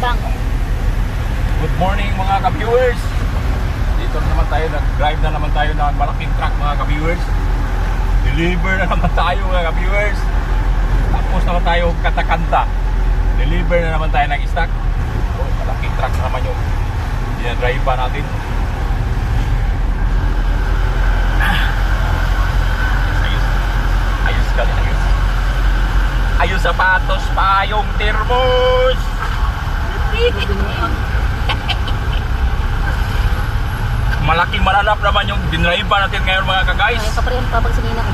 bang. Good morning mga ka-viewers. Dito na naman tayo, nag-drive na naman tayo ng malaking truck mga ka-viewers. Deliver na naman tayo mga ka-viewers. Tapos naman tayo kanta-kanta. Deliver na naman tayo ng stock. Oh, malaking truck na naman yung dinadrive pa natin. Ayos ka din, ayos. Ayos sapatos pa yung thermos. Malaking malalap naman yung dinrive pa natin ngayon mga ka-guys. Ay, kaparehan pa pag sinina ko.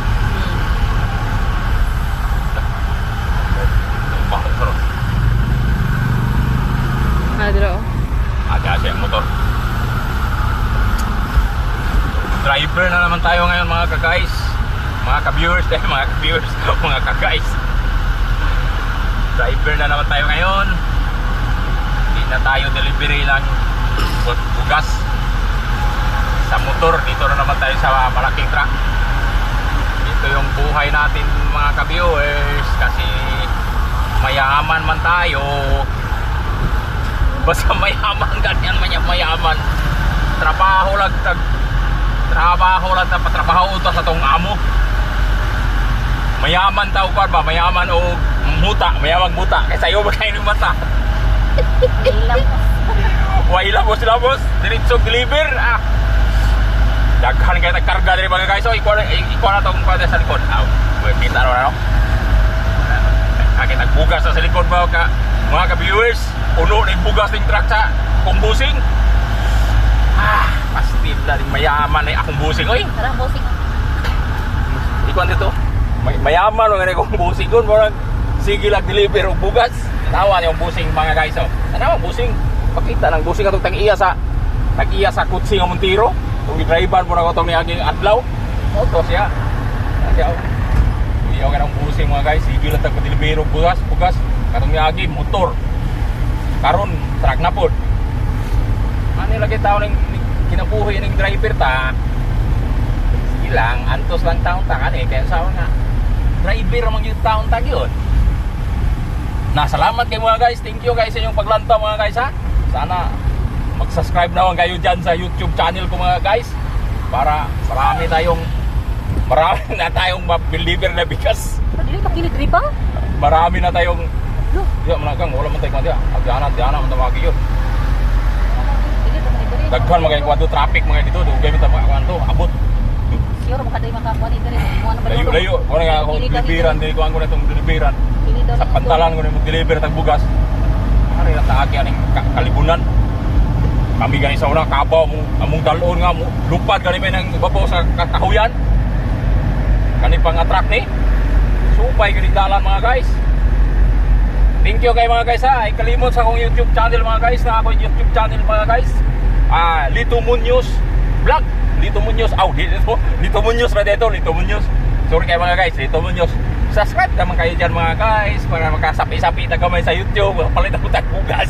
Adro. Aga siya yung motor. Driver na naman tayo ngayon mga ka-guys. Mga ka-viewers, mga ka-viewers, mga ka-guys. Driver na naman tayo ngayon. Hindi na tayo delivery ng bugas sa motor. Dito na naman tayo sa malaking truck. Ito yung buhay natin mga ka-viewers. Kasi mayaman man tayo. Basta mayaman, ganyan man mayaman. Trabaho lang patrabaho ito sa tong amo. Mayaman tao pa ba? Mayaman o muta, mayamang muta. Kaya sa'yo ba kayo ng mata? Wailang boss. Diretsong deliver. Daghan kayo nagkarga din mga guys. So, ikuha na itong kwada sa likod. Kita rin ano? Kaya nagbugas na sa likod mga ka-viewers. Uno na yung bugas ng truck sa kumbusing. Pasti na rin mayaman na akong busing. Oy! Tara, busing. Ikuha dito. Mayaman o nga na akong busing doon. Parang sige lang deliver o bugas. Tanawa niya yung busing mga guys. Tanawa ang busing. Pakita ng busing itong tag-iya sa kutsi ng Montero. Itong i-drivean mo na ko itong niyaging adlaw. Ito siya. Iyaw ka ng busing mga guys. Sige lang tag-deliver o bugas. Katong niyaging motor. Karon truck na po. Ano lagi tao ng kinabuhi ng driver ta? Sige lang, antos lang taon ta kan kaya sawa nga driver amang yung taon ta yun. Salamat kayo mga guys. Thank you guys sa inyong paglanta mga guys ha. Sana mag-subscribe naman kayo dyan sa YouTube channel ko mga guys. Para marami na tayong ma-deliver na bigas. Pwede ka kinidri ba? Marami na tayong di man kang wala man tayo kandiya. Agana man tamagi yun. Daghan mga kwadto traffic mga dito, dugay man ta mga kanto, abot. Siguro makaday makakuha ni diri. Layo. Wala nga ako deliveran dili ko ang na itong deliveran. Sa pantalan ko na mag-deliver tag bugas. Ari na taagi aning kalibunan. Kami gani sa una kabaw among dalon nga mo lupad kani may nang babaw sa kakahuyan. Kani pang attract ni. Supay kani dalan mga guys. Thank you kay mga guys ha. Ay kalimot sa akong YouTube channel mga guys. Na ako YouTube channel mga guys. Lito Munoz Vlog. Lito Munoz. Lito Munoz na dito. Lito Munoz. Sorry kay mga guys. Lito Munoz. Subscribe naman kayo dyan mga guys. Para makasapi-sapi na kamay sa YouTube. Palit ako tagbugas.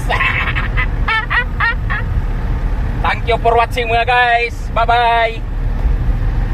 Thank you for watching mga guys. Bye bye.